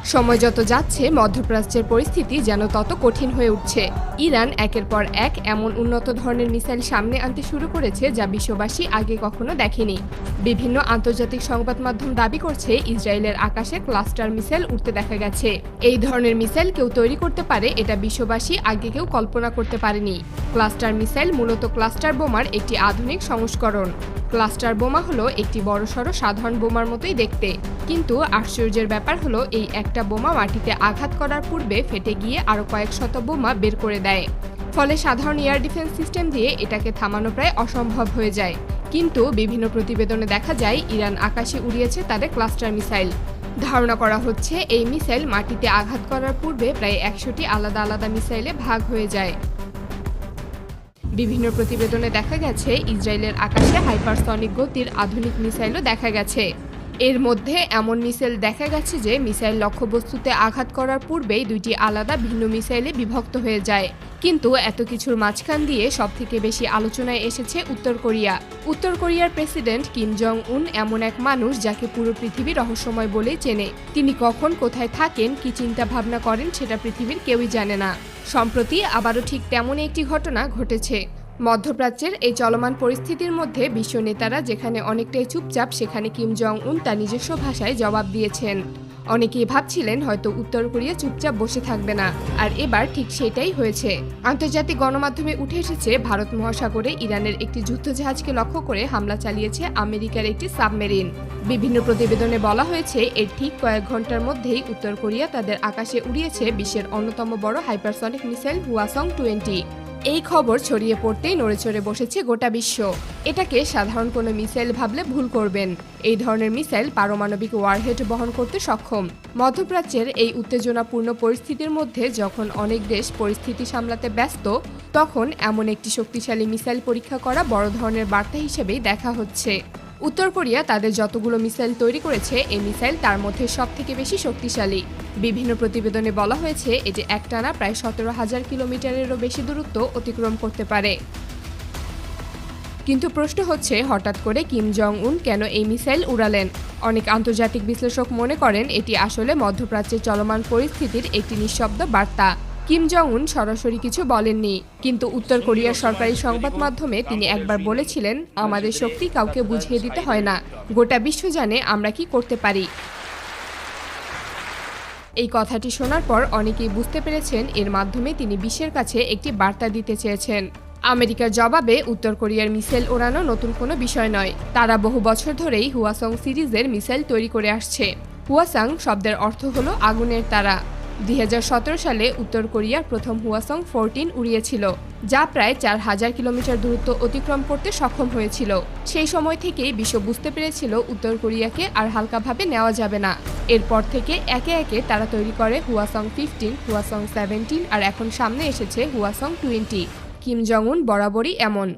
সময় যত যাচ্ছে মধ্যপ্রাচ্যের পরিস্থিতি যেন তত কঠিন হয়ে উঠছে। ইরান একের পর এক এমন উন্নত ধরনের মিসাইল সামনে আনতে শুরু করেছে যা বিশ্ববাসী আগে কখনো দেখেনি। বিভিন্ন আন্তর্জাতিক সংবাদ মাধ্যম দাবি করছে ইসরায়েলের আকাশে ক্লাস্টার মিসাইল উঠতে দেখা গেছে। এই ধরনের মিসাইল কেউ তৈরি করতে পারে এটা বিশ্ববাসী আগে কেউ কল্পনা করতে পারেনি। ক্লাস্টার মিসাইল মূলত ক্লাস্টার বোমার একটি আধুনিক সংস্করণ। ক্লাস্টার বোমা হলো একটি বড়সড় সাধারণ বোমার মতোই দেখতে, কিন্তু আশ্চর্যের ব্যাপার হলো এই একটা বোমা মাটিতে আঘাত করার পূর্বে ফেটে গিয়ে আরও কয়েক শত বোমা বের করে দেয়। ফলে সাধারণ এয়ার ডিফেন্স সিস্টেম দিয়ে এটাকে থামানো প্রায় অসম্ভব হয়ে যায়। কিন্তু বিভিন্ন প্রতিবেদনে দেখা যায় ইরান আকাশে উড়িয়েছে তাদের ক্লাস্টার মিসাইল। ধারণা করা হচ্ছে এই মিসাইল মাটিতে আঘাত করার পূর্বে প্রায় 100টি আলাদা আলাদা মিসাইলে ভাগ হয়ে যায়। বিভিন্ন প্রতিবেদনে দেখা গেছে ইসরায়েলের আকাশে হাইপারসনিক গতির আধুনিক মিসাইলও দেখা গেছে। এর মধ্যে এমন মিসাইল দেখা গেছে যে মিসাইল লক্ষ্যবস্তুতে আঘাত করার পূর্বেই দুইটি আলাদা ভিন্ন মিসাইলে বিভক্ত হয়ে যায়। কিন্তু এত কিছুর মাঝখান দিয়ে সবথেকে বেশি আলোচনায় এসেছে উত্তর কোরিয়া। উত্তর কোরিয়ার প্রেসিডেন্ট কিম জং উন এমন এক মানুষ যাকে পুরো পৃথিবী রহস্যময় বলেই চেনে। তিনি কখন কোথায় থাকেন, কি চিন্তা ভাবনা করেন সেটা পৃথিবীর কেউই জানে না। সম্প্রতি আবারও ঠিক তেমনই একটি ঘটনা ঘটেছে। মধ্যপ্রাচ্যের এই চলমান পরিস্থিতির মধ্যে বিশ্ব নেতারা যেখানে অনেকটাই চুপচাপ, সেখানে কিম জং উন তার নিজস্ব ভাষায় জবাব দিয়েছেন। অনেকেই ভাবছিলেন হয়তো উত্তর কোরিয়া চুপচাপ বসে থাকবে না, আর এবার ঠিক সেটাই হয়েছে। আন্তর্জাতিক গণমাধ্যমে উঠে এসেছে ভারত মহাসাগরে ইরানের একটি যুদ্ধজাহাজকে লক্ষ্য করে হামলা চালিয়েছে আমেরিকার একটি সাবমেরিন। বিভিন্ন প্রতিবেদনে বলা হয়েছে এর ঠিক কয়েক ঘন্টার মধ্যেই উত্তর কোরিয়া তাদের আকাশে উড়িয়েছে বিশ্বের অন্যতম বড় হাইপারসনিক মিসাইল হুয়াসং-20। এই খবর ছড়িয়ে পড়তেই নড়েচড়ে বসেছে গোটা বিশ্ব। এটাকে সাধারণ কোনো মিসাইল ভাবলে ভুল করবেন। এই ধরনের মিসাইল পারমাণবিক ওয়ারহেড বহন করতে সক্ষম। মধ্যপ্রাচ্যের এই উত্তেজনাপূর্ণ পরিস্থিতির মধ্যে যখন অনেক দেশ পরিস্থিতি সামলাতে ব্যস্ত, তখন এমন একটি শক্তিশালী মিসাইল পরীক্ষা করা বড় ধরনের বার্তা হিসেবেই দেখা হচ্ছে। উত্তর কোরিয়া তাদের যতগুলো মিসাইল তৈরি করেছে এই মিসাইল তার মধ্যে সবথেকে বেশি শক্তিশালী। বিভিন্ন প্রতিবেদনে বলা হয়েছে এটি একটানা প্রায় 17,000 কিলোমিটারেরও বেশি দূরত্ব অতিক্রম করতে পারে। কিন্তু প্রশ্ন হচ্ছে হঠাৎ করে কিম জং উন কেন এই মিসাইল উড়ালেন? অনেক আন্তর্জাতিক বিশ্লেষক মনে করেন এটি আসলে মধ্যপ্রাচ্যের চলমান পরিস্থিতির একটি নিঃশব্দ বার্তা। কিম জং উন সরাসরি কিছু বলেননি, কিন্তু উত্তর কোরিয়ার সরকারি সংবাদ মাধ্যমে তিনি একবার বলেছিলেন, আমাদের শক্তি কাউকে বুঝিয়ে দিতে হয় না, গোটা বিশ্ব জানে আমরা কি করতে পারি। এই কথাটি শোনার পর অনেকেই বুঝতে পেরেছেন এর মাধ্যমে তিনি বিশ্বের কাছে একটি বার্তা দিতে চেয়েছেন। আমেরিকার জবাবে উত্তর কোরিয়ার মিসাইল ওড়ানো নতুন কোনো বিষয় নয়। তারা বহু বছর ধরেই হুয়াসং সিরিজের মিসাইল তৈরি করে আসছে। হুয়াসাং শব্দের অর্থ হলো আগুনের তারা। 2017 সালে উত্তর কোরিয়ার প্রথম হুয়াসং-14 উড়িয়েছিল, যা প্রায় 4000 কিলোমিটার দূরত্ব অতিক্রম করতে সক্ষম হয়েছিল। সেই সময় থেকেই বিশ্ব বুঝতে পেরেছিল উত্তর কোরিয়াকে আর হালকাভাবে নেওয়া যাবে না। এরপর থেকে একে একে তারা তৈরি করে হুয়াসং-15, হুয়াসং-17 আর এখন সামনে এসেছে হুয়াসং-20। কিম জং উন বরাবরই এমন।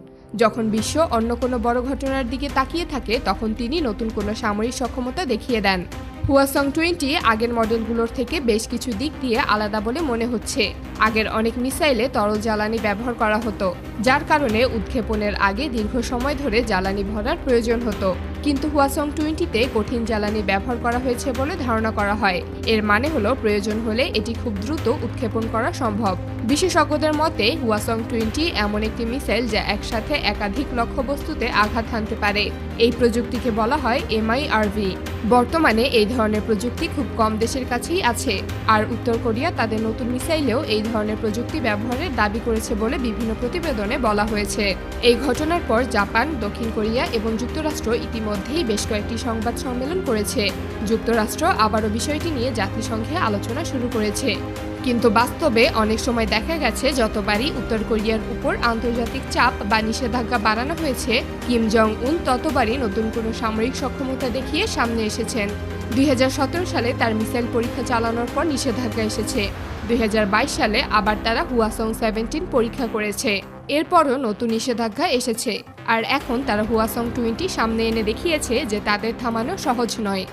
যখন বিশ্ব অন্য কোনো বড় ঘটনার দিকে তাকিয়ে থাকে তখন তিনি নতুন কোনো সামরিক সক্ষমতা দেখিয়ে দেন। হুয়াসং-20 আগের মডেলগুলোর থেকে বেশ কিছু দিক দিয়ে আলাদা বলে মনে হচ্ছে। আগের অনেক মিসাইলে তরল জ্বালানি ব্যবহার করা হতো, যার কারণে উৎক্ষেপণের আগে দীর্ঘ সময় ধরে জ্বালানি ভরার প্রয়োজন হতো। কিন্তু হুয়াসং-20তে কঠিন জ্বালানি ব্যবহার করা হয়েছে বলে ধারণা করা হয়। এর মানে হলো প্রয়োজন হলে এটি খুব দ্রুত উৎক্ষেপণ করা সম্ভব। বিশেষজ্ঞদের মতে হুয়াসং-20 এমন একটি মিসাইল যা একসাথে একাধিক লক্ষ্যবস্তুতে আঘাত হানতে পারে। এই প্রযুক্তিকে বলা হয় MIRV। বর্তমানে এই ধরনের প্রযুক্তি খুব কম দেশের কাছেই আছে, আর উত্তর কোরিয়া তাদের নতুন মিসাইলেও এই ধরনের প্রযুক্তি ব্যবহারের দাবি করেছে বলে বিভিন্ন প্রতিবেদনে বলা হয়েছে। এই ঘটনার পর জাপান, দক্ষিণ কোরিয়া এবং যুক্তরাষ্ট্র ইতিমধ্যেই বেশ কয়েকটি সংবাদ সম্মেলন করেছে। যুক্তরাষ্ট্র আবারও বিষয়টি নিয়ে জাতিসংঘে আলোচনা শুরু করেছে। কিন্তু বাস্তবে অনেক সময় দেখা গেছে যতবারই উত্তর কোরিয়ার উপর আন্তর্জাতিক চাপ বা নিষেধাজ্ঞা বাড়ানো হয়েছে, কিম জং উন ততবারই নতুন কোনো সামরিক সক্ষমতা দেখিয়ে সামনে এসেছেন। 2017 সালে তার মিসাইল পরীক্ষা চালানোর পর নিষেধাজ্ঞা এসেছে। 2022 সালে আবার তারা হুয়াসং-17 পরীক্ষা করেছে। এরপরও নতুন নিষেধাজ্ঞা এসেছে, আর এখন তারা হুয়াসং-20 সামনে এনে দেখিয়েছে যে তাদের থামানো সহজ নয়।